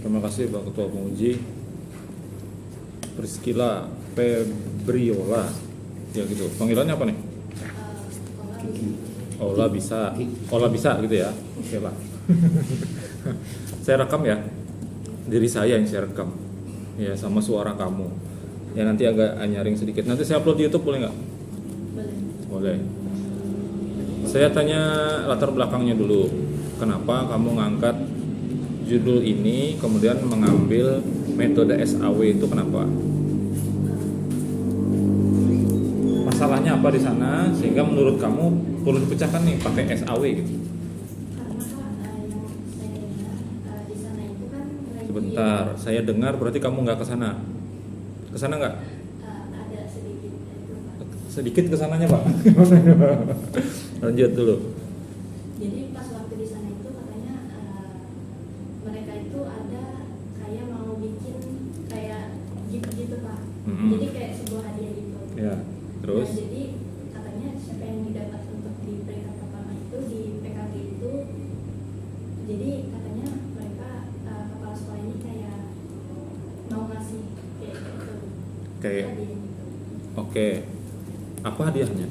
Terima kasih Pak Ketua Penguji Priscila Febriola. Ya gitu. Panggilannya apa nih? Ola bisa. Ola bisa gitu ya. Oke Pak. Saya rekam ya. Diri saya yang saya rekam. Ya sama suara kamu. Ya nanti agak nyaring sedikit. Nanti saya upload di YouTube boleh nggak? Boleh. Saya tanya latar belakangnya dulu. Kenapa kamu ngangkat judul ini kemudian mengambil metode SAW itu kenapa? Masalahnya apa di sana sehingga menurut kamu perlu dipecahkan nih pakai SAW gitu? Sebentar, saya dengar berarti kamu nggak ke sana. Ke sana nggak? Ada sedikit. Sedikit kesananya Pak. Lanjut dulu. Jadi pas waktu di sana itu katanya mereka itu ada kayak mau bikin kayak gift gitu Pak. Jadi kayak sebuah hadiah gitu. Ya, terus? Nah, jadi katanya siapa yang didapat untuk di peringkat pertama itu di PKG itu. Jadi katanya mereka kepala sekolah ini kayak mau ngasih kayak gitu. Kayak Hadiah gitu. Oke. Apa hadiahnya?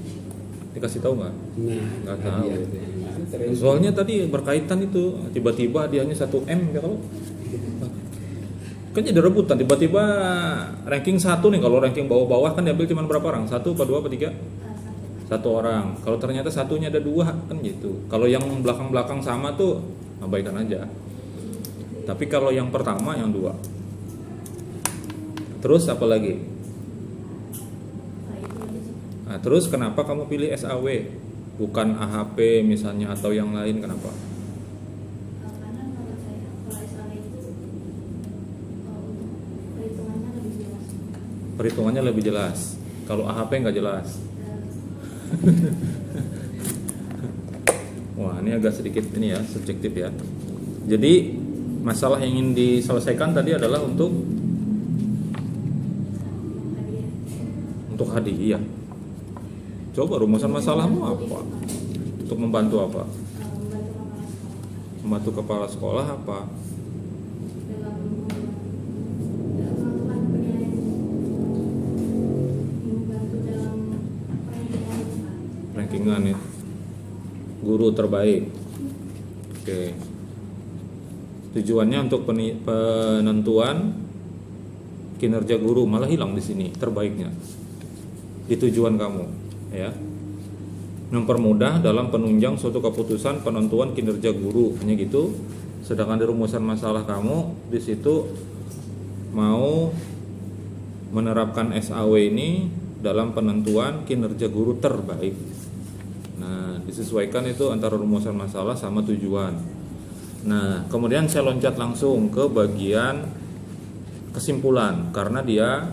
Dikasih tahu nggak? Nah, Nggak tahu. Terus Soalnya tadi berkaitan itu, tiba-tiba hadiahnya 1M ya kalau kan jadi rebutan, tiba-tiba ranking 1 nih, kalau ranking bawah-bawah kan diambil cuma berapa orang? 1 apa 2 apa 3? Satu. 1 orang. Kalau ternyata satunya ada 2 kan gitu. Kalau yang belakang-belakang sama tuh abaikan aja. Tapi kalau yang pertama yang 2. Terus apa lagi? Nah, itu aja sih. Nah, terus kenapa kamu pilih SAW? Bukan AHP misalnya atau yang lain, kenapa? Karena menurut saya kalau SAW itu perhitungannya lebih jelas. Perhitungannya lebih jelas. Kalau AHP nggak jelas. Wah, ini agak sedikit ini ya, subjektif ya. Jadi masalah yang ingin diselesaikan tadi adalah untuk hadiah. Coba rumusan masalahmu apa? Untuk membantu apa? Membantu kepala sekolah apa? Dalam menentukan penilaian, membantu dalam Rankingan ya. Guru terbaik. Oke. Tujuannya untuk penentuan kinerja guru, malah hilang di sini terbaiknya. Di tujuan kamu, ya. Mempermudah dalam penunjang suatu keputusan penentuan kinerja guru, hanya gitu. Sedangkan di rumusan masalah kamu di situ mau menerapkan SAW ini dalam penentuan kinerja guru terbaik. Nah, disesuaikan itu antara rumusan masalah sama tujuan. Nah, kemudian saya loncat langsung ke bagian kesimpulan karena dia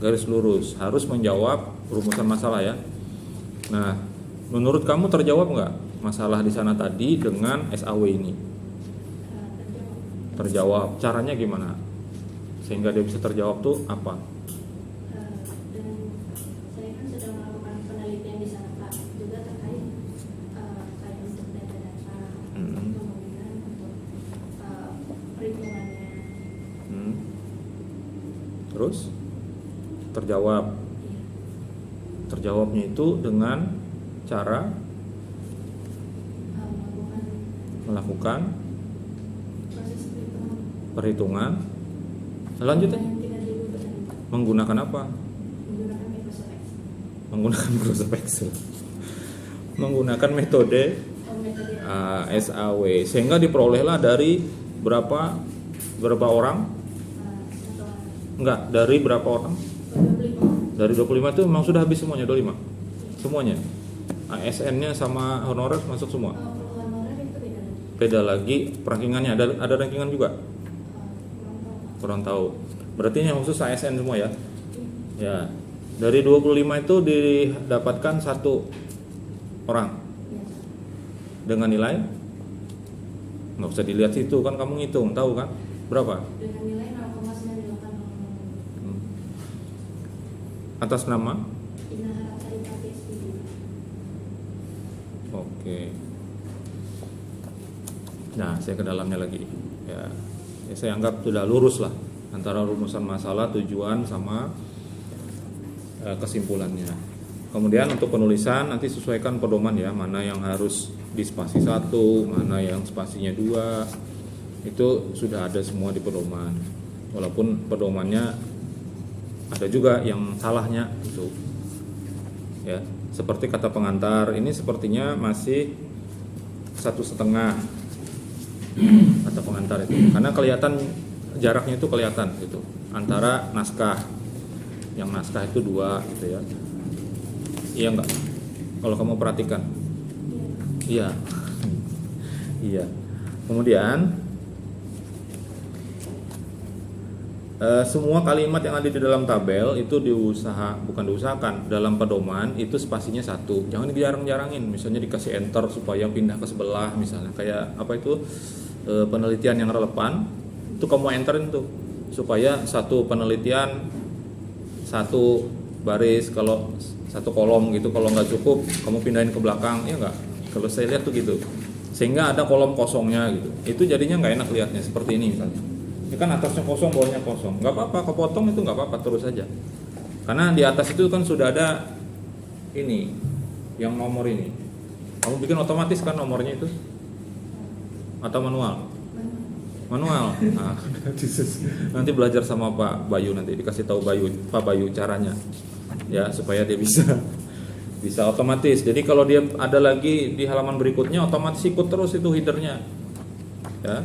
garis lurus harus menjawab rumusan masalah ya. Nah, menurut kamu terjawab nggak masalah di sana tadi dengan SAW ini? Terjawab. Caranya gimana? Sehingga dia bisa terjawab tuh apa? dan saya kan sedang melakukan penelitian di sana Pak, juga terkait kayak untuk data-data, kemudian untuk perhitungannya. Terus terjawab. Iya. Terjawabnya itu dengan cara melakukan Proses perhitungan. Selanjutnya yang tidak dibutuhkan menggunakan apa? menggunakan Microsoft Excel. Menggunakan Microsoft Excel. Menggunakan metode Metode SAW sehingga diperolehlah dari berapa orang? satu orang. Enggak, dari berapa orang? 25. Dari 25 itu memang sudah habis semuanya 25. Semuanya. ASN-nya sama honorer masuk semua. Kalau honorer itu beda lagi. Beda lagi rankingannya, ada rankingan juga. Kurang tahu. Berarti yang khusus ASN semua ya. Ya. Dari 25 itu didapatkan 1 orang dengan nilai nggak usah dilihat situ kan, kamu ngitung tahu kan berapa Dengan nilai 0,98. atas nama. Inaharap Saripati SPD. Oke. Nah, saya ke dalamnya lagi ya. Ya, saya anggap sudah lurus lah antara rumusan masalah, tujuan sama kesimpulannya. Kemudian untuk penulisan nanti sesuaikan pedoman ya, mana yang harus di spasi 1, mana yang spasinya 2. Itu sudah ada semua di pedoman. Walaupun pedomannya ada juga yang salahnya itu. Ya, seperti kata pengantar ini sepertinya masih 1,5 kata pengantar itu. Karena kelihatan jaraknya itu kelihatan gitu antara naskah. Yang naskah itu 2 gitu ya. Iya enggak? Kalau kamu perhatikan. Iya. Iya. Kemudian semua kalimat yang ada di dalam tabel itu bukan diusahakan dalam pedoman itu spasinya 1. Jangan dijarang-jarangin. Misalnya dikasih enter supaya pindah ke sebelah misalnya. Kayak apa itu penelitian yang relevan itu kamu enterin tuh supaya satu penelitian 1 baris, kalau 1 kolom gitu, kalau nggak cukup kamu pindahin ke belakang, ya nggak? Kalau saya lihat tuh gitu, sehingga ada kolom kosongnya gitu. Itu jadinya nggak enak lihatnya seperti ini misalnya. Ini kan atasnya kosong, bawahnya kosong, nggak apa-apa, kepotong itu nggak apa-apa, terus aja. Karena di atas itu kan sudah ada ini, yang nomor ini. Kamu bikin otomatis kan nomornya itu? Atau manual? Manual. Nah, nanti belajar sama Pak Bayu, nanti dikasih tahu Pak Bayu caranya. Ya, supaya dia bisa otomatis. Jadi kalau dia ada lagi di halaman berikutnya otomatis ikut terus itu headernya. Ya.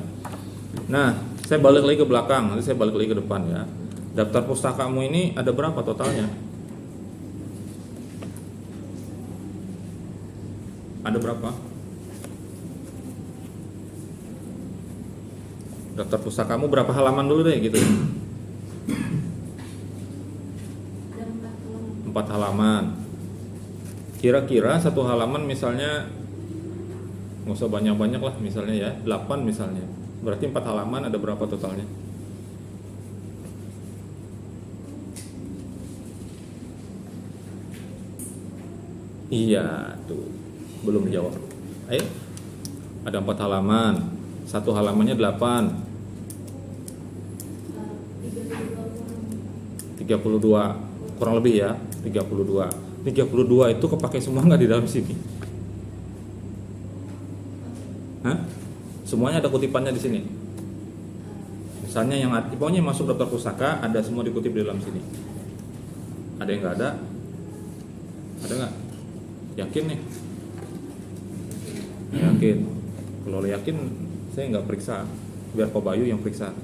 Nah, saya balik lagi ke belakang, nanti saya balik lagi ke depan ya. Daftar pustakamu ini ada berapa totalnya? Ada berapa? Daftar pustakamu berapa halaman dulu deh gitu. 4 halaman. Kira-kira 1 halaman misalnya nggak usah banyak-banyak lah misalnya ya, 8 misalnya. Berarti 4 halaman ada berapa totalnya? Iya, tuh. Belum dijawab. Ayo. Ada 4 halaman. 1 halamannya 8. 32 kurang lebih ya, 32 itu kepake semua nggak di dalam sini? Hah? Semuanya ada kutipannya di sini. Misalnya yang pokoknya masuk daftar pustaka ada semua dikutip di dalam sini. Ada yang nggak ada? Ada nggak? Yakin nih? Yakin. Kalau yakin saya nggak periksa, biar Pak Bayu yang periksa.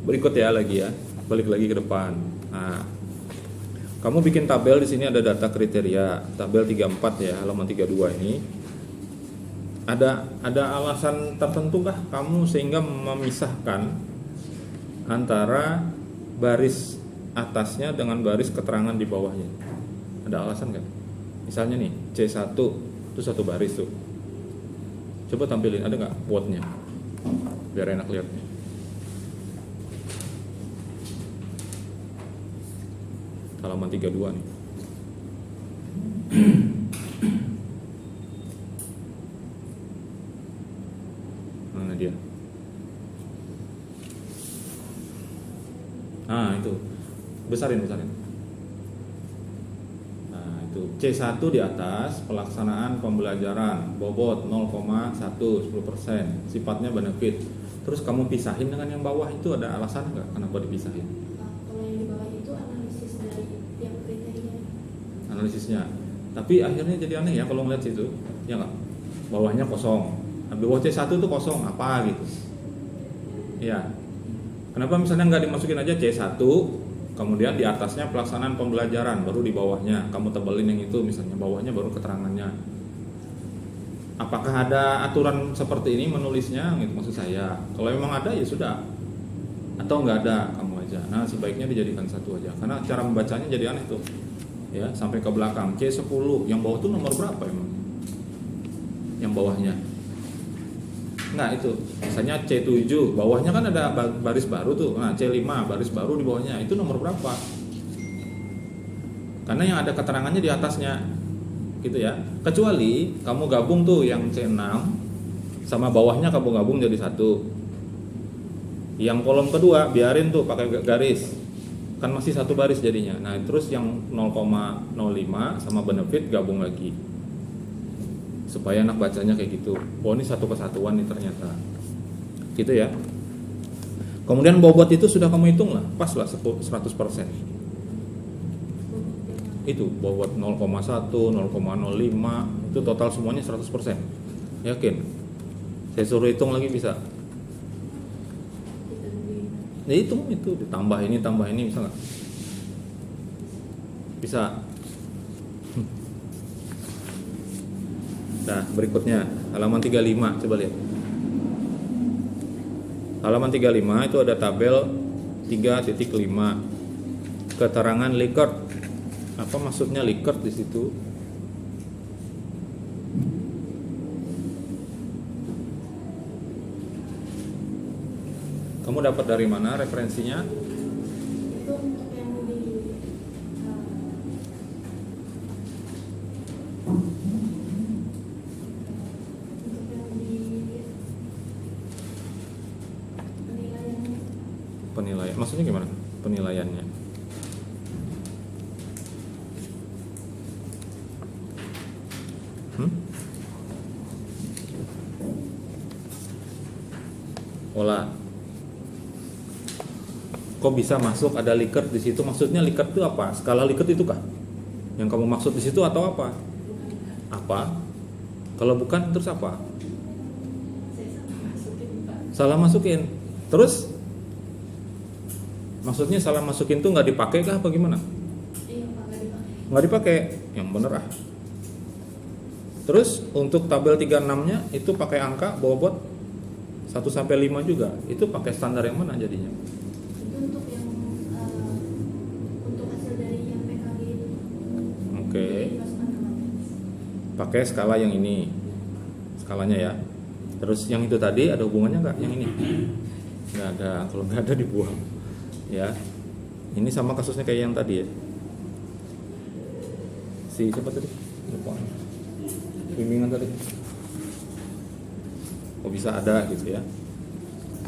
Berikut ya lagi ya, balik lagi ke depan. Nah, kamu bikin tabel di sini ada data kriteria, tabel 34 ya, halaman 32 ini. Ada alasan tertentu kah kamu sehingga memisahkan antara baris atasnya dengan baris keterangan di bawahnya? Ada alasan nggak? Misalnya nih C1 itu 1 baris tuh. Coba tampilin, ada nggak quote-nya? Biar enak lihatnya. Halaman 32 nih. Mana dia? Nah itu, besarin. Nah itu C1 di atas, pelaksanaan pembelajaran, bobot 0,1 10%, sifatnya benefit. Terus kamu pisahin dengan yang bawah itu, ada alasan nggak kenapa dipisahin? Kalau yang di bawah itu analisis dari tiap kriteria. Analisisnya. Tapi akhirnya jadi aneh ya kalau ngeliat situ, ya nggak? Bawahnya kosong. Nah, bawah C1 itu kosong apa gitu? Ya. Kenapa misalnya nggak dimasukin aja C1, kemudian di atasnya pelaksanaan pembelajaran, baru di bawahnya kamu tebelin yang itu, misalnya bawahnya baru keterangannya. Apakah ada aturan seperti ini menulisnya gitu maksud saya? Kalau memang ada ya sudah. Atau nggak ada, kamu aja. Nah, sebaiknya dijadikan 1 aja. Karena cara membacanya jadi aneh tuh. Ya, sampai ke belakang. C10, yang bawah tuh nomor berapa emang? Yang bawahnya. Nah, itu. Misalnya C7, bawahnya kan ada baris baru tuh. Nah, C5 baris baru di bawahnya. Itu nomor berapa? Karena yang ada keterangannya di atasnya. Gitu ya. Kecuali kamu gabung tuh yang C6 sama bawahnya kamu gabung jadi satu. Yang kolom kedua biarin tuh pakai garis, kan masih satu baris jadinya. Nah terus yang 0,05 sama benefit gabung lagi, supaya anak bacanya kayak gitu. Oh ini satu kesatuan nih ternyata, gitu ya. Kemudian bobot itu sudah kamu hitung lah, pas lah 100%. Itu bobot 0,1, 0,05 itu total semuanya 100%. Yakin? Saya suruh hitung lagi bisa. Ya itu ditambah ini bisa nggak? Bisa. Nah berikutnya halaman 35, coba lihat. Halaman 35 itu ada tabel 3.5 keterangan Likert. Apa maksudnya Likert di situ? Kamu dapat dari mana referensinya? Itu untuk yang di Penilaian. Maksudnya gimana? Penilaiannya? Olah. Kok bisa masuk ada Likert di situ? Maksudnya Likert itu apa? Skala Likert itu kah? Yang kamu maksud di situ atau apa? Apa? Kalau bukan terus apa? Salah masukin. Terus? Maksudnya salah masukin tuh nggak dipakai kah? Apa gimana? Iya, Nggak dipakai. Yang bener ah. Terus untuk tabel 36-nya itu pakai angka bobot 1 sampai 5 juga. Itu pakai standar yang mana jadinya? untuk yang untuk hasil dari yang PKG itu. Oke. Dimasukkan ke matematis. Pakai skala yang ini. Skalanya ya. Terus yang itu tadi ada hubungannya nggak? Yang ini? Nggak ada. Kalau nggak ada dibuang. Ya. Ini sama kasusnya kayak yang tadi ya. Si siapa tadi? Lupa. Bimbingan tadi. Kok bisa ada gitu ya.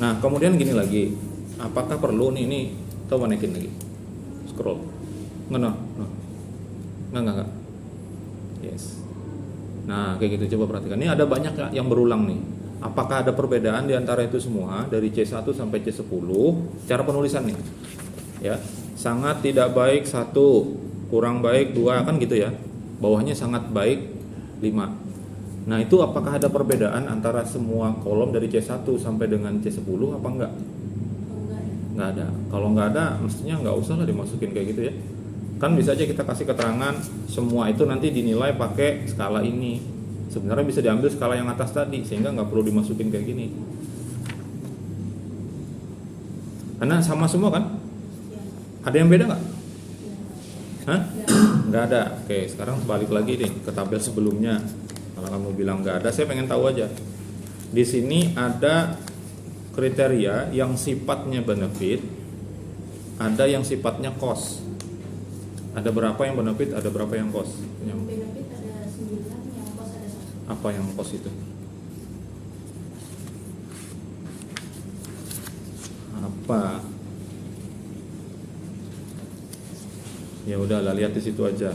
Nah, kemudian gini lagi. Apakah perlu nih ini coba naikin lagi. Scroll. Enggak. Yes. Nah, kayak gitu coba perhatikan. Ini ada banyak yang berulang nih. Apakah ada perbedaan di antara itu semua dari C1 sampai C10? Cara penulisan nih. Ya. Sangat tidak baik 1, kurang baik 2 kan gitu ya. Bawahnya sangat baik 5. Nah itu apakah ada perbedaan antara semua kolom dari C1 sampai dengan C10 apa enggak? Enggak ada. Kalau enggak ada mestinya enggak usah lah dimasukin kayak gitu ya. Kan bisa aja kita kasih keterangan semua itu nanti dinilai pakai skala ini. Sebenarnya bisa diambil skala yang atas tadi sehingga enggak perlu dimasukin kayak gini. Karena sama semua kan? Ada yang beda enggak? Hah? Enggak ada. Oke, sekarang balik lagi nih ke tabel sebelumnya. Kalau kamu bilang nggak ada, saya pengen tahu aja. Di sini ada kriteria yang sifatnya benefit, ada yang sifatnya cost. Ada berapa yang benefit, ada berapa yang cost? Yang benefit ada 9, yang cost ada 1. Apa yang cost itu? Apa? Ya udahlah, lihat di situ aja.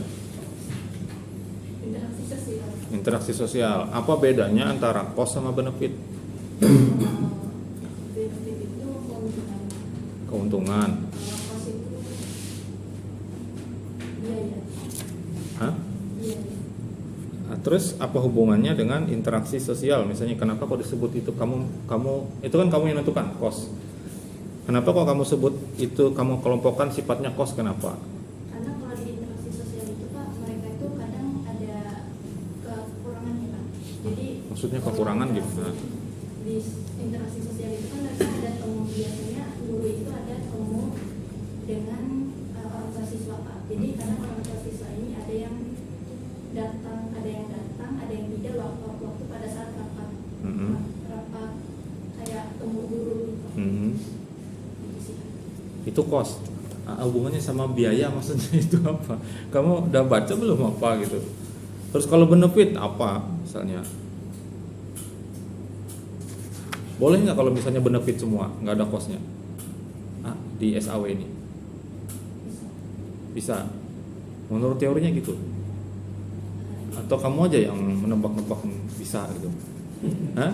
Interaksi sosial. Apa bedanya antara cost sama benefit? Benefit itu Keuntungan. cost itu biaya. Hah? Biaya. Nah, terus apa hubungannya dengan interaksi sosial? Misalnya kenapa kok disebut itu kamu itu kan kamu yang menentukan cost. Kenapa kok kamu sebut itu kamu kelompokkan sifatnya cost kenapa? Karena kalau di interaksi sosial itu Pak, mereka itu kadang ada kekurangannya Pak. Jadi Maksudnya kekurangan gimana? Di interaksi sosial itu kan mereka ada temu, biasanya guru itu ada temu dengan orang tua siswa Pak. Jadi karena orang tua siswa ini ada yang datang, ada yang tidak waktu pada saat rapat kayak temu guru gitu. Gitu sih. Itu cost. Hubungannya sama biaya maksudnya itu apa? Kamu udah baca belum apa gitu? Terus kalau benefit apa misalnya? Boleh nggak kalau misalnya benefit semua, nggak ada cost-nya? Di SAW ini bisa. Menurut teorinya gitu. Atau kamu aja yang menebak-nebak bisa gitu? Hah?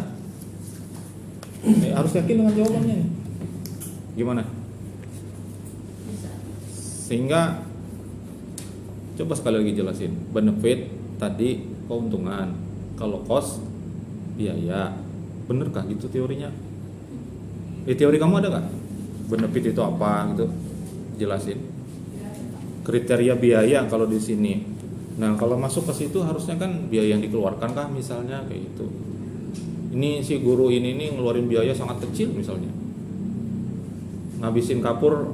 Harus yakin dengan jawabannya. Gimana? Bisa. Sehingga coba sekali lagi jelasin. Benefit tadi keuntungan, kalau cost biaya. Benerkah gitu teorinya? Di teori kamu ada nggak? Benefit itu apa gitu? Jelasin. Kriteria biaya kalau di sini. Nah, kalau masuk ke situ harusnya kan biaya yang dikeluarkan kah misalnya kayak gitu. Ini si guru ini nih ngeluarin biaya sangat kecil misalnya. Ngabisin kapur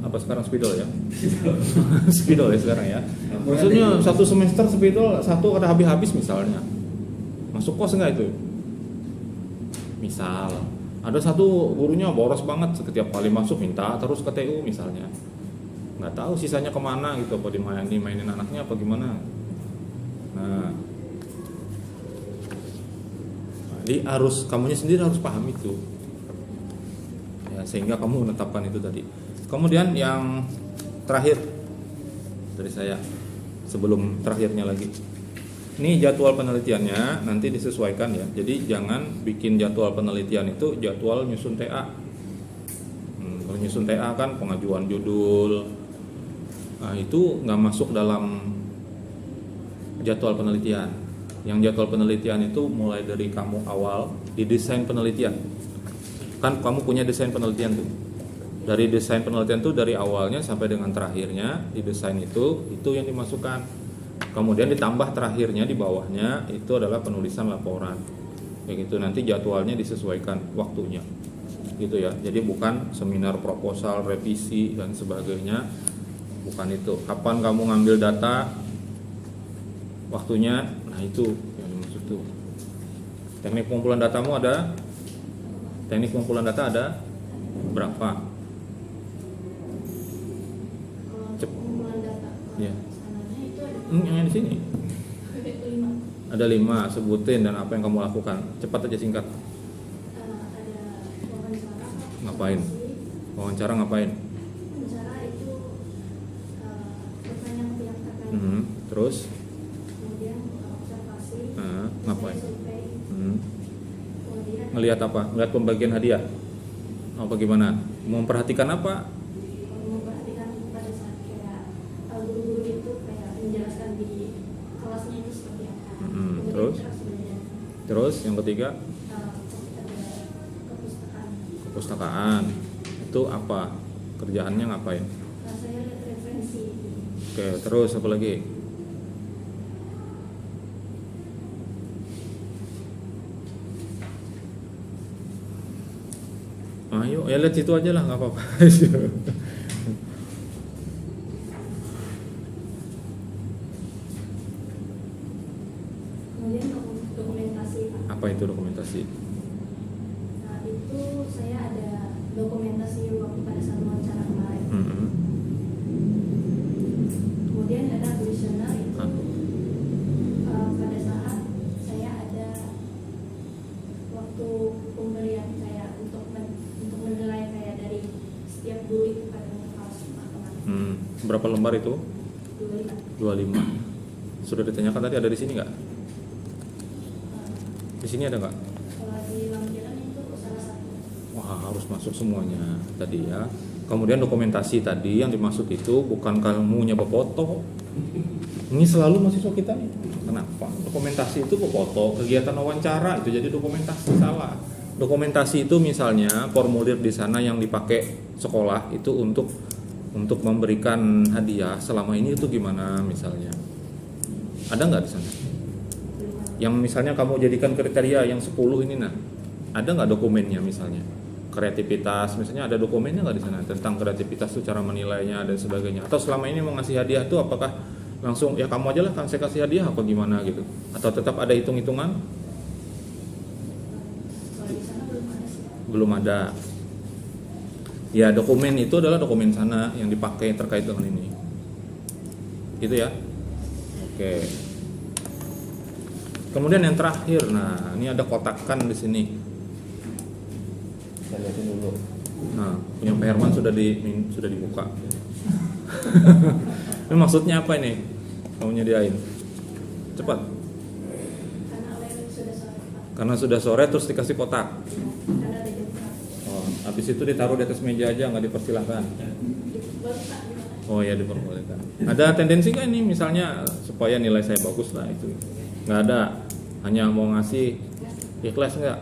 apa sekarang spidol ya? Spidol ya sekarang ya. Maksudnya satu semester spidol satu ada habis-habis misalnya. Masuk kos enggak itu? Misal ada satu gurunya boros banget, setiap kali masuk minta terus ke TU misalnya. Nggak tahu sisanya kemana gitu, apa dimainin anaknya apa gimana. Nah, jadi harus kamunya sendiri harus paham itu ya, sehingga kamu menetapkan itu tadi. Kemudian yang terakhir dari saya sebelum terakhirnya lagi, ini jadwal penelitiannya nanti disesuaikan ya. Jadi jangan bikin jadwal penelitian itu jadwal nyusun TA. Kalau nyusun TA kan pengajuan judul, nah itu nggak masuk dalam jadwal penelitian. Yang jadwal penelitian itu mulai dari kamu awal di desain penelitian. Kan kamu punya desain penelitian tuh. Dari desain penelitian tuh dari awalnya sampai dengan terakhirnya di desain itu yang dimasukkan. Kemudian ditambah terakhirnya di bawahnya itu adalah penulisan laporan. Kayak gitu, nanti jadwalnya disesuaikan waktunya. Gitu ya. Jadi bukan seminar proposal, revisi dan sebagainya. Bukan itu. Kapan kamu ngambil data, waktunya, nah itu yang dimaksud tuh. Teknik pengumpulan datamu ada? Teknik pengumpulan data ada berapa? Pengumpulan data. Ya. Sananya itu ada Yang di sini 5. ada 5, sebutin dan apa yang kamu lakukan. Cepat aja singkat. Ada wawancara. Ngapain? Wawancara ngapain? Wawancara itu bertanya ke pihak terkait. Terus? Kemudian observasi. Ngapain? Survei. Kemudian Ngelihat apa? Ngelihat pembagian hadiah? Apa gimana? Memperhatikan apa? memperhatikan pada saat kayak guru-guru itu kayak menjelaskan di kelasnya itu seperti apa. Kemudian Terus? interaksi dengan Terus yang ketiga? ada kepustakaan. Perpustakaan. Itu apa? Kerjaannya ngapain? Saya lihat referensi. Oke, terus apa lagi? Ayo, ya lihat situ aja lah, nggak apa-apa. Kemudian dokumentasi. Apa itu dokumentasi? Nah, itu saya ada dokumentasi waktu pada saat wawancara kemarin. Kemudian ada kuesioner itu pada saat saya ada waktu pemberian kayak untuk menilai kayak dari setiap guru itu pada kelas teman-teman. Berapa lembar itu? 25. 25. Sudah ditanyakan tadi, ada di sini nggak? Di sini ada nggak? Kalau di lampiran itu salah satu. Wah, harus masuk semuanya tadi ya. Kemudian dokumentasi tadi yang dimaksud itu bukan kamu nyoba foto. Ini selalu mahasiswa kita nih. Kenapa? Dokumentasi itu foto, kegiatan wawancara itu jadi dokumentasi, salah. Dokumentasi itu misalnya formulir di sana yang dipakai sekolah itu untuk memberikan hadiah selama ini itu gimana misalnya? Ada nggak di sana? Yang misalnya kamu jadikan kriteria yang 10 ini, nah ada nggak dokumennya misalnya? Kreativitas misalnya ada dokumennya nggak di sana tentang kreativitas itu, cara menilainya dan sebagainya? Atau selama ini mau ngasih hadiah tuh apakah langsung ya kamu aja lah kan saya kasih hadiah apa gimana gitu? Atau tetap ada hitung-hitungan? Kalau di sana belum ada sih. Belum ada. Ya dokumen itu adalah dokumen sana yang dipakai terkait dengan ini. Gitu ya. Oke. Kemudian yang terakhir, nah ini ada kotakan di sini. lihatin dulu. Nah, punya Pak Herman sudah dibuka. Ini maksudnya apa ini? Kamu nyediain? Cepat. Karena sudah sore terus dikasih kotak. Oh, habis itu ditaruh di atas meja aja, nggak dipersilahkan. Oh ya, diperbolehkan. Ada tendensi nggak ini misalnya supaya nilai saya bagus lah itu? Nggak ada. Hanya mau ngasih ikhlas nggak?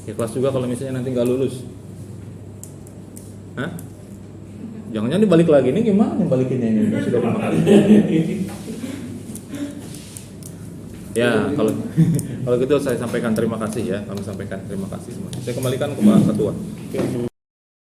Ikhlas juga kalau misalnya nanti nggak lulus. Hah? Jangan-jangan dibalik lagi, ini gimana balikinnya ini? Sudah 5 kali. Ya, kalau gitu saya sampaikan terima kasih ya. Kami sampaikan terima kasih semua. Saya kembalikan ke Pak Ketua.